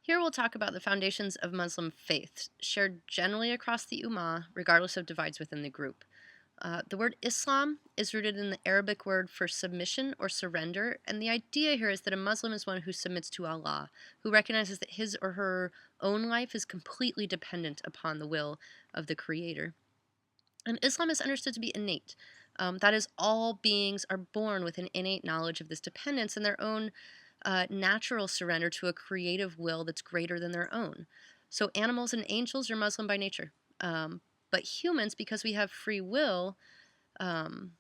Here we'll talk about the foundations of Muslim faith, shared generally across the Ummah, regardless of divides within the group. The word Islam is rooted in the Arabic word for submission or surrender, and the idea here is that a Muslim is one who submits to Allah, who recognizes that his or her own life is completely dependent upon the will of the Creator. And Islam is understood to be innate. That is, all beings are born with an innate knowledge of this dependence and their own natural surrender to a creative will that's greater than their own. So animals and angels are Muslim by nature. But humans, because we have free will, um,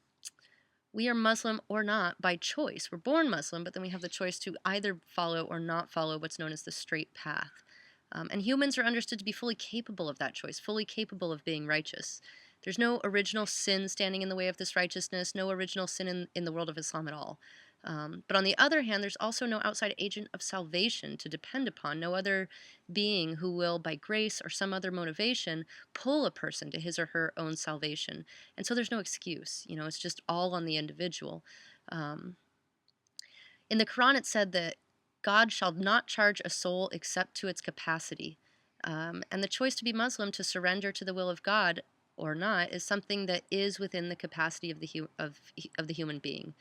we are Muslim or not by choice. We're born Muslim, but then we have the choice to either follow or not follow what's known as the straight path. And humans are understood to be fully capable of that choice, fully capable of being righteous. There's no original sin standing in the way of this righteousness, no original sin in the world of Islam at all. But on the other hand, there's also no outside agent of salvation to depend upon, no other being who will, by grace or some other motivation, pull a person to his or her own salvation. And so there's no excuse. It's just all on the individual. Um, in the Quran, it said that God shall not charge a soul except to its capacity. And the choice to be Muslim, to surrender to the will of God or not, is something that is within the capacity of the human being.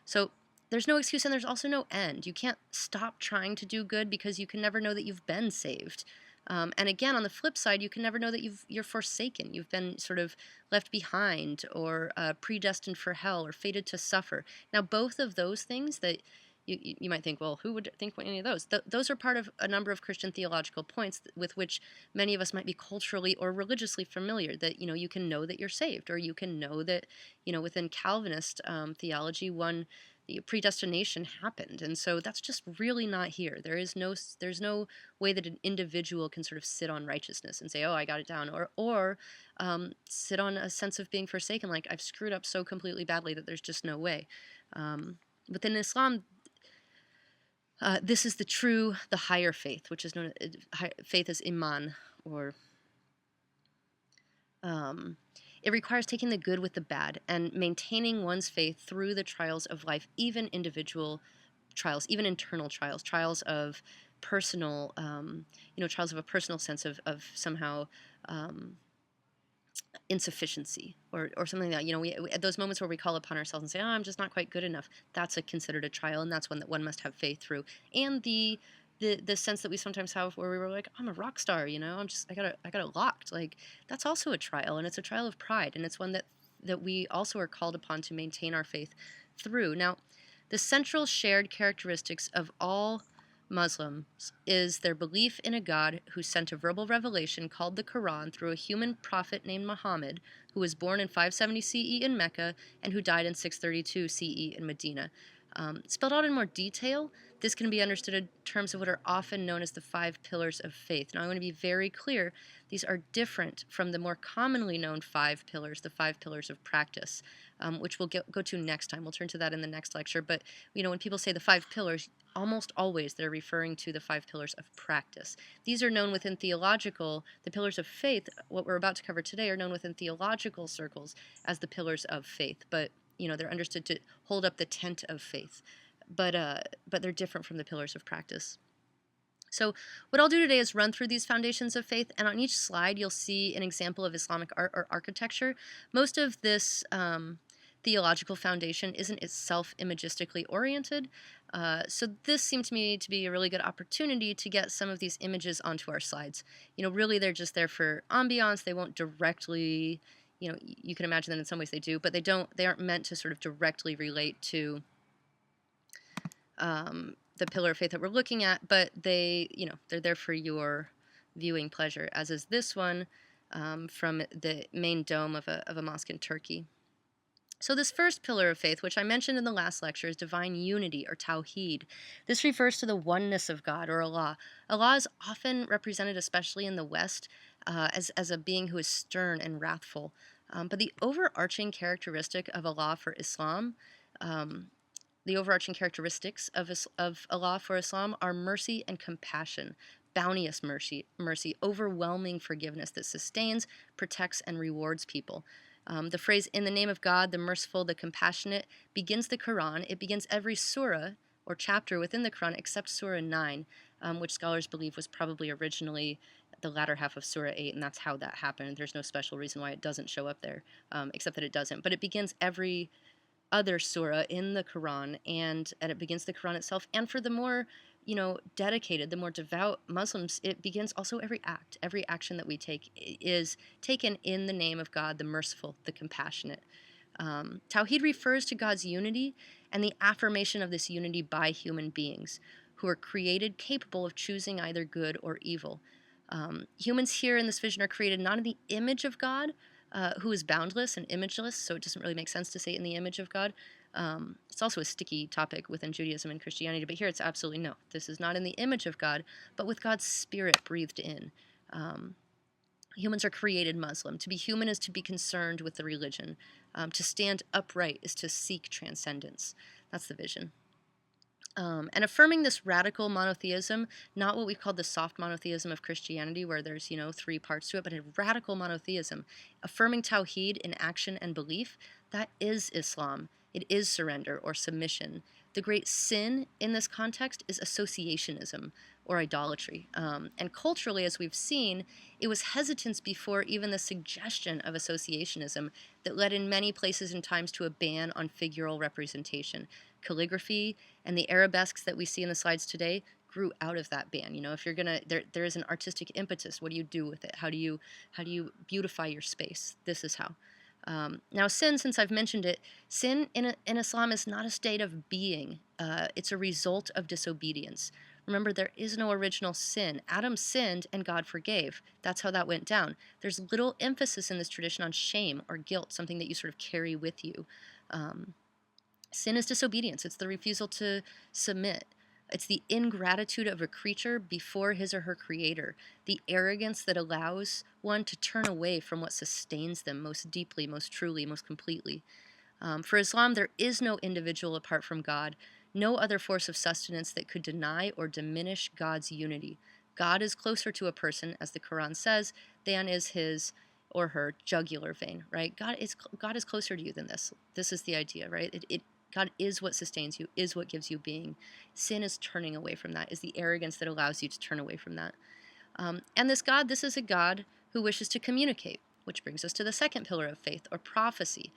So there's no excuse and there's also no end. You can't stop trying to do good because you can never know that you've been saved. And again, on the flip side, you can never know that you're forsaken. You've been sort of left behind or predestined for hell or fated to suffer. Now, both of those things that you might think, well, who would think any of those? Those are part of a number of Christian theological points with which many of us might be culturally or religiously familiar, that, you can know that you're saved, or you can know that, within Calvinist theology, predestination happened. And so that's just really not here. There's no way that an individual can sort of sit on righteousness and say, oh, I got it down, or sit on a sense of being forsaken, like I've screwed up so completely badly that there's just no way. Within Islam, this is the higher faith, which is known as faith as iman, or it requires taking the good with the bad and maintaining one's faith through the trials of life, even individual trials, even internal trials, trials of personal, trials of a personal sense of somehow insufficiency or something that, we at those moments where we call upon ourselves and say, oh, I'm just not quite good enough, that's considered a trial, and that's one that one must have faith through. And the sense that we sometimes have where we were like, I'm a rock star, I got it locked, like that's also a trial, and it's a trial of pride, and it's one that we also are called upon to maintain our faith through. Now, the central shared characteristics of all Muslims is their belief in a God who sent a verbal revelation called the Quran through a human prophet named Muhammad, who was born in 570 CE in Mecca and who died in 632 CE in Medina. Spelled out in more detail, this can be understood in terms of what are often known as the 5 pillars of faith. Now, I want to be very clear. These are different from the more commonly known 5 pillars, the 5 pillars of practice, which we'll go to next time. We'll turn to that in the next lecture. But, when people say the 5 pillars, almost always they're referring to the 5 pillars of practice. These are known within the pillars of faith, what we're about to cover today, are known within theological circles as the pillars of faith. But, they're understood to hold up the tent of faith. But they're different from the pillars of practice. So what I'll do today is run through these foundations of faith, and on each slide you'll see an example of Islamic art or architecture. Most of this theological foundation isn't itself imagistically oriented, so this seemed to me to be a really good opportunity to get some of these images onto our slides. Really they're just there for ambiance. They won't directly, you can imagine that in some ways they do, but they aren't meant to sort of directly relate to the pillar of faith that we're looking at, but they're there for your viewing pleasure, as is this one from the main dome of a mosque in Turkey. So this first pillar of faith, which I mentioned in the last lecture, is divine unity, or tawheed. This refers to the oneness of God, or Allah. Allah is often represented, especially in the West, as a being who is stern and wrathful. But the overarching characteristic of Allah for Islam, the overarching characteristics of Allah for Islam are mercy and compassion, bounteous mercy, overwhelming forgiveness that sustains, protects, and rewards people. The phrase, in the name of God, the merciful, the compassionate, begins the Quran. It begins every surah or chapter within the Quran except Surah 9. which scholars believe was probably originally the latter half of Surah 8, and that's how that happened. There's no special reason why it doesn't show up there, except that it doesn't. But it begins every other surah in the Quran, and it begins the Quran itself. And for the more, dedicated, the more devout Muslims, it begins also every act. Every action that we take is taken in the name of God, the merciful, the compassionate. Tawhid refers to God's unity and the affirmation of this unity by human beings who are created capable of choosing either good or evil. Humans here in this vision are created not in the image of God, who is boundless and imageless, so it doesn't really make sense to say in the image of God. It's also a sticky topic within Judaism and Christianity, but here it's absolutely no. This is not in the image of God, but with God's spirit breathed in. Humans are created Muslim. To be human is to be concerned with the religion. To stand upright is to seek transcendence. That's the vision. And affirming this radical monotheism, not what we call the soft monotheism of Christianity, where there's, 3 parts to it, but a radical monotheism, affirming Tawhid in action and belief, that is Islam. It is surrender or submission. The great sin in this context is associationism or idolatry. And culturally, as we've seen, it was hesitance before even the suggestion of associationism that led in many places and times to a ban on figural representation. Calligraphy and the arabesques that we see in the slides today grew out of that ban. If you're gonna, there is an artistic impetus. What do you do with it? How do you beautify your space? This is how. Now, sin, since I've mentioned it, sin in Islam is not a state of being. It's a result of disobedience. Remember, there is no original sin. Adam sinned and God forgave. That's how that went down. There's little emphasis in this tradition on shame or guilt, something that you sort of carry with you. Sin is disobedience. It's the refusal to submit. It's the ingratitude of a creature before his or her creator, the arrogance that allows one to turn away from what sustains them most deeply, most truly, most completely. For Islam, there is no individual apart from God, no other force of sustenance that could deny or diminish God's unity. God is closer to a person, as the Quran says, than is his or her jugular vein, right? God is closer to you than this. This is the idea, right? God is what sustains you, is what gives you being. Sin is turning away from that, is the arrogance that allows you to turn away from that. And this is a God who wishes to communicate, which brings us to the second pillar of faith, or prophecy.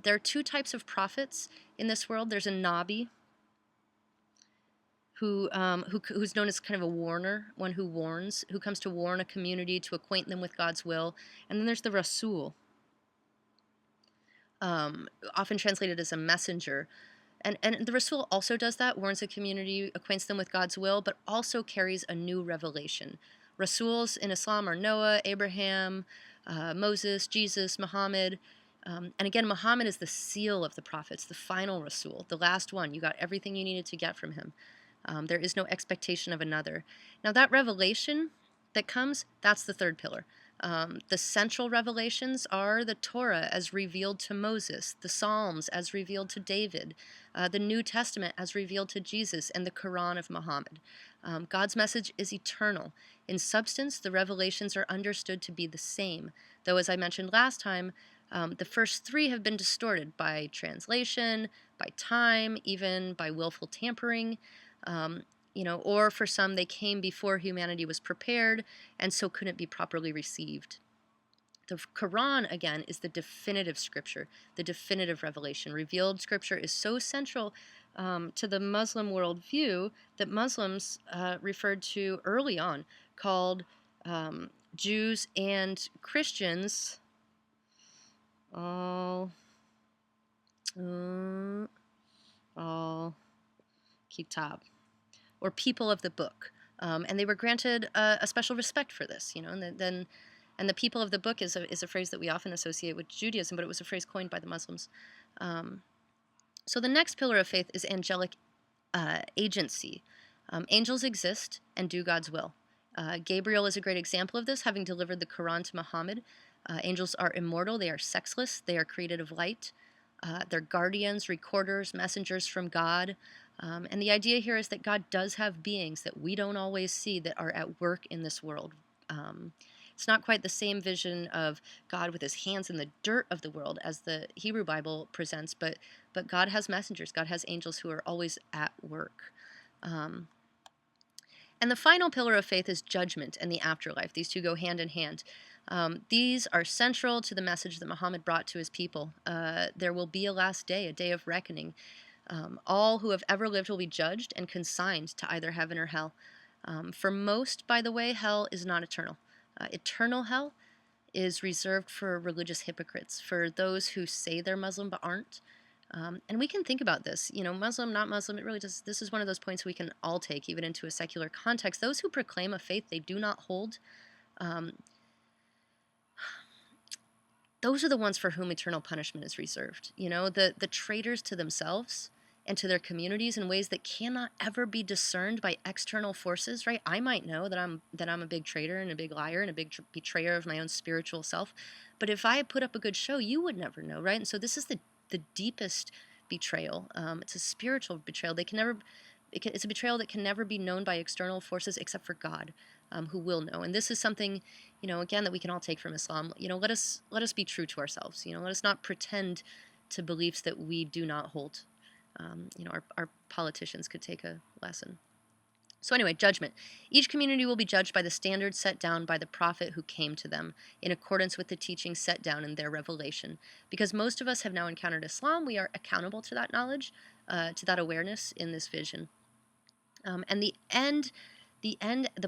There are 2 types of prophets in this world. There's a Nabi, who's known as kind of a warner, one who warns, who comes to warn a community, to acquaint them with God's will. And then there's the Rasul, often translated as a messenger. And the Rasul also does that, warns a community, acquaints them with God's will, but also carries a new revelation. Rasuls in Islam are Noah, Abraham, Moses, Jesus, Muhammad. And again, Muhammad is the seal of the prophets, the final Rasul, the last one. You got everything you needed to get from him. There is no expectation of another. Now, that revelation that comes, that's the third pillar. The central revelations are the Torah as revealed to Moses, the Psalms as revealed to David, the New Testament as revealed to Jesus, and the Quran of Muhammad. God's message is eternal. In substance, the revelations are understood to be the same, though, as I mentioned last time, the first 3 have been distorted by translation, by time, even by willful tampering. Or for some, they came before humanity was prepared and so couldn't be properly received. The Quran, again, is the definitive scripture, the definitive revelation. Revealed scripture is so central to the Muslim worldview that Muslims referred to early on, called Jews and Christians all kitab, or people of the book. And they were granted a special respect for this, and the people of the book is a phrase that we often associate with Judaism, but it was a phrase coined by the Muslims. So the next pillar of faith is angelic agency. Angels exist and do God's will. Gabriel is a great example of this, having delivered the Quran to Muhammad. Angels are immortal, they are sexless, they are created of light. They're guardians, recorders, messengers from God. And the idea here is that God does have beings that we don't always see that are at work in this world. It's not quite the same vision of God with his hands in the dirt of the world as the Hebrew Bible presents, but God has messengers. God has angels who are always at work. And the final pillar of faith is judgment and the afterlife. These two go hand in hand. These are central to the message that Muhammad brought to his people. There will be a last day, a day of reckoning. All who have ever lived will be judged and consigned to either heaven or hell. For most, by the way, hell is not eternal. Eternal hell is reserved for religious hypocrites, for those who say they're Muslim but aren't. And we can think about this, Muslim, not Muslim, it really does. This is one of those points we can all take, even into a secular context. Those who proclaim a faith they do not hold, um, those are the ones for whom eternal punishment is reserved. The traitors to themselves and to their communities in ways that cannot ever be discerned by external forces, right? I might know that I'm a big traitor and a big liar and a big betrayer of my own spiritual self, but if I put up a good show, you would never know, right? And so this is the deepest betrayal. It's a spiritual betrayal. It's a betrayal that can never be known by external forces except for God, who will know. And this is something, again, that we can all take from Islam. Let us be true to ourselves. Let us not pretend to beliefs that we do not hold. Our politicians could take a lesson. So anyway, judgment. Each community will be judged by the standards set down by the prophet who came to them, in accordance with the teachings set down in their revelation. Because most of us have now encountered Islam, we are accountable to that knowledge, to that awareness in this vision. And the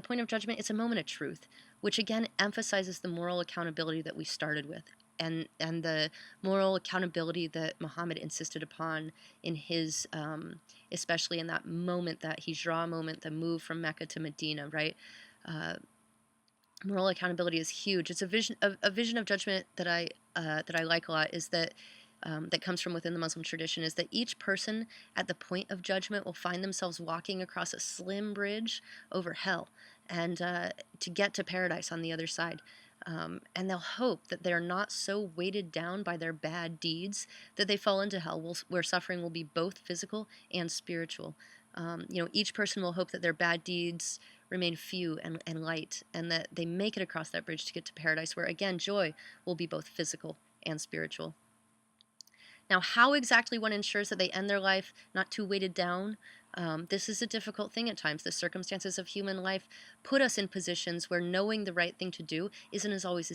point of judgment, it's a moment of truth, which again emphasizes the moral accountability that we started with. And the moral accountability that Muhammad insisted upon in his, especially in that moment, that Hijrah moment, the move from Mecca to Medina, right? Moral accountability is huge. It's a vision of judgment that I like a lot. Is that that comes from within the Muslim tradition, is that each person at the point of judgment will find themselves walking across a slim bridge over hell, and to get to paradise on the other side. And they'll hope that they're not so weighted down by their bad deeds that they fall into hell, where suffering will be both physical and spiritual. Each person will hope that their bad deeds remain few and light, and that they make it across that bridge to get to paradise, where again joy will be both physical and spiritual. Now, how exactly one ensures that they end their life not too weighted down, this is a difficult thing at times. The circumstances of human life put us in positions where knowing the right thing to do isn't always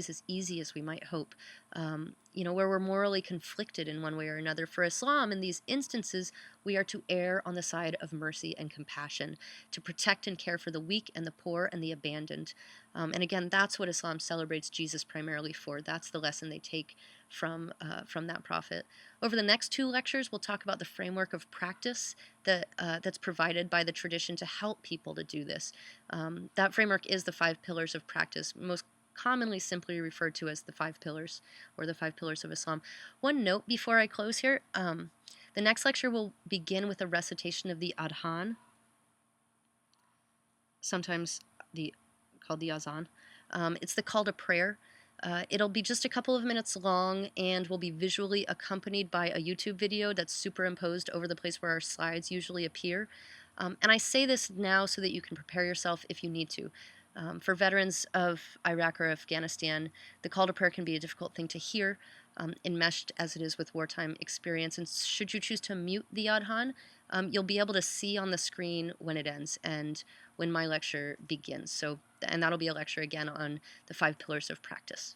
as easy as we might hope. Where we're morally conflicted in one way or another. For Islam, in these instances, we are to err on the side of mercy and compassion, to protect and care for the weak and the poor and the abandoned. And again, that's what Islam celebrates Jesus primarily for. That's the lesson they take from that prophet. Over the next 2 lectures, we'll talk about the framework of practice that's provided by the tradition to help people to do this. That framework is the 5 pillars of practice, most commonly simply referred to as the 5 pillars, or the 5 pillars of Islam. One note before I close here, the next lecture will begin with a recitation of the Adhan, sometimes called the Azan. It's the call to prayer. It'll be just a couple of minutes long and will be visually accompanied by a YouTube video that's superimposed over the place where our slides usually appear. And I say this now so that you can prepare yourself if you need to. For veterans of Iraq or Afghanistan, the call to prayer can be a difficult thing to hear, enmeshed as it is with wartime experience. And should you choose to mute the Adhan, you'll be able to see on the screen when it ends and when my lecture begins. And that'll be a lecture again on the 5 pillars of practice.